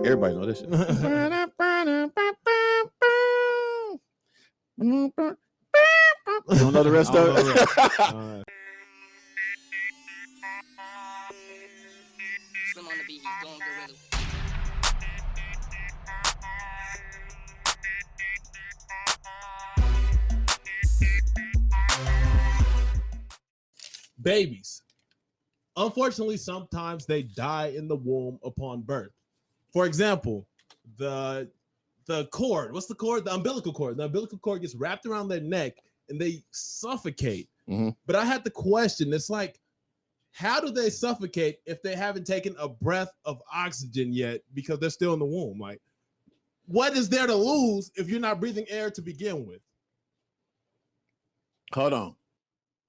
Everybody know this shit. You don't know the rest of it? Babies. Unfortunately, sometimes they die in the womb upon birth. For example, the cord. What's the cord? The umbilical cord. The umbilical cord gets wrapped around their neck and they suffocate. Mm-hmm. But I had the question. It's like, how do they suffocate if they haven't taken a breath of oxygen yet because they're still in the womb? Like, what is there to lose if you're not breathing air to begin with? Hold on.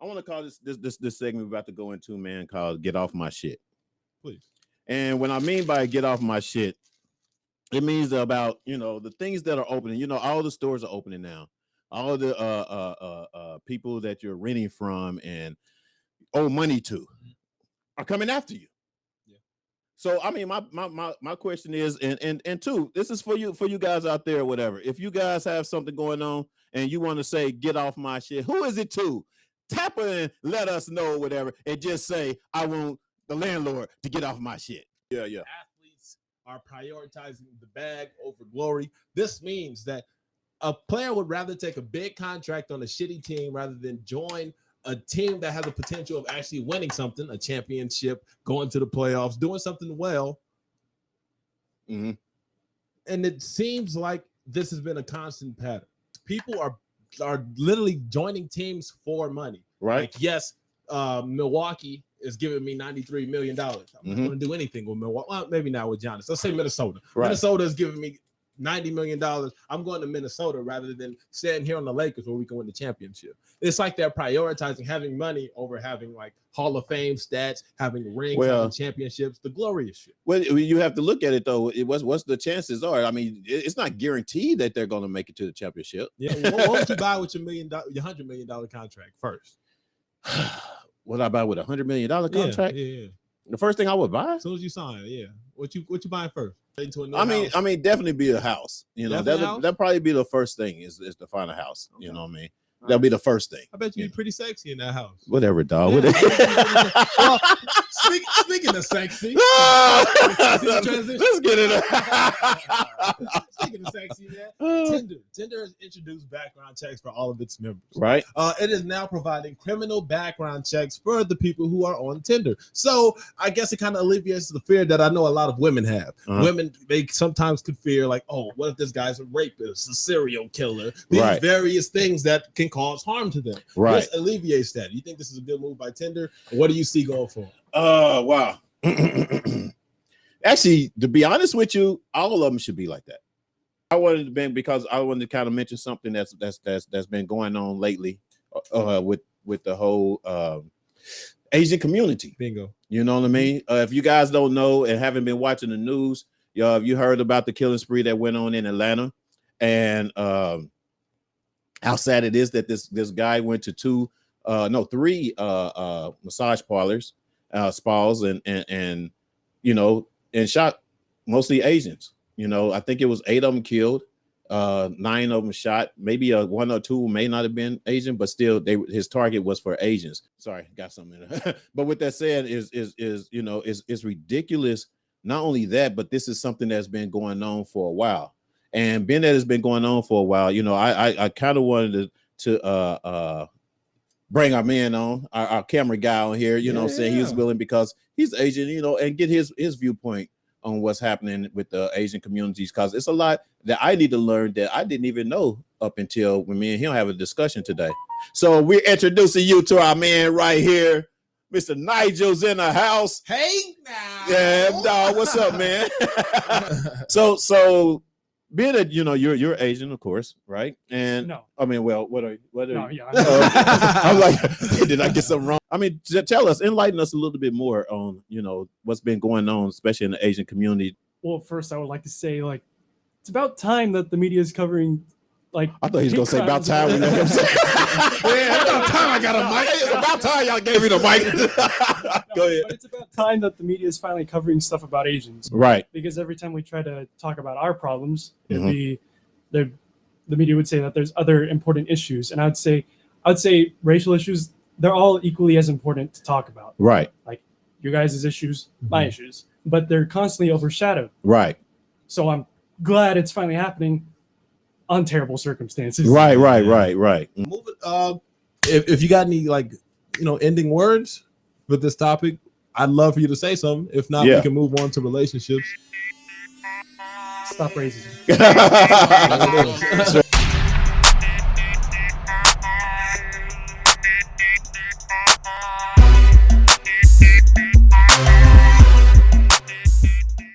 I want to call this segment we're about to go into, man, called Get Off My Shit. Please. And what I mean by get off my shit, it means about, the things that are opening. All the stores are opening now. All the people that you're renting from and owe money to are coming after you. Yeah. So, I mean, my question is, and two, this is for you guys out there or whatever. If you guys have something going on and you want to say, get off my shit, who is it to? Tap in, let us know, whatever, and just say, I want the landlord to get off my shit. Yeah. Athletes are prioritizing the bag over glory. This means that a player would rather take a big contract on a shitty team rather than join a team that has the potential of actually winning something, a championship, going to the playoffs, doing something well. Mm-hmm. And it seems like this has been a constant pattern. People are literally joining teams for money. Right. Like, yes, Milwaukee is giving me $93 million. I'm not going to do anything with Milwaukee. Well, maybe not with Giannis. Let's say Minnesota. Right. Minnesota is giving me $90 million. I'm going to Minnesota rather than staying here on the Lakers where we can win the championship. It's like they're prioritizing having money over having like Hall of Fame stats, having rings, having championships, the glorious shit. Well, you have to look at it though. What's the chances are? I mean, it's not guaranteed that they're going to make it to the championship. Yeah. What would you buy with your $100 million contract first? What I buy with $100 million contract? Yeah. The first thing I would buy as soon as you sign, yeah. What you buying first? I mean, definitely be a house. That'll probably be the first thing is to find a house. Okay. You know what I mean? That'll be the first thing. I bet you'd be pretty sexy in that house. Whatever, dog. Yeah. Well, speaking of sexy, let's get it. Speaking of sexy, Tinder has introduced background checks for all of its members. Right. It is now providing criminal background checks for the people who are on Tinder. So I guess it kind of alleviates the fear that I know a lot of women have. Women, they sometimes could fear like, oh, what if this guy's a rapist, a serial killer? These various things that can cause harm to them. Right. This alleviates that. You think this is a good move by Tinder? What do you see going for? Wow. Actually, to be honest with you, all of them should be like that. I wanted to kind of mention something that's been going on lately with the whole Asian community. Bingo. You know what I mean? If you guys don't know and haven't been watching the news, you heard about the killing spree that went on in Atlanta, and how sad it is that this guy went to three massage parlors, spas, and shot mostly Asians. I think it was 8 of them killed, 9 of them shot. Maybe 1 or 2 may not have been Asian, but still, his target was for Asians. Sorry, got something in there. But with that said, is ridiculous. Not only that, but this is something that's been going on for a while. And being that it's been going on for a while, I kind of wanted to bring our man on, our camera guy on here, know what I'm saying? He was willing because he's Asian, and get his viewpoint on what's happening with the Asian communities, because it's a lot that I need to learn that I didn't even know up until when me and him have a discussion today. So we're introducing you to our man right here. Mr. Nigel's in the house. Hey now. Yeah, dog, what's up, man? So being that you're Asian, of course, right? And no, I mean, well, what are no, you? Yeah. I'm like, did I get something wrong? I mean, tell us, enlighten us a little bit more on what's been going on, especially in the Asian community. Well, first, I would like to say, like, it's about time that the media is covering. Like, I thought he was gonna say about time. You know what I'm saying? Yeah, about time I got a mic. It's about time y'all gave me the mic. Go ahead. But it's about time that the media is finally covering stuff about Asians. Right. Because every time we try to talk about our problems, it'd Mhm. be the media would say that there's other important issues, and I'd say racial issues, they're all equally as important to talk about. Right. Like you guys' issues, my issues, but they're constantly overshadowed. Right. So I'm glad it's finally happening on terrible circumstances. Right. Move it. If you got any ending words with this topic, I'd love for you to say something. If not, we can move on to relationships. Stop racism. Mm.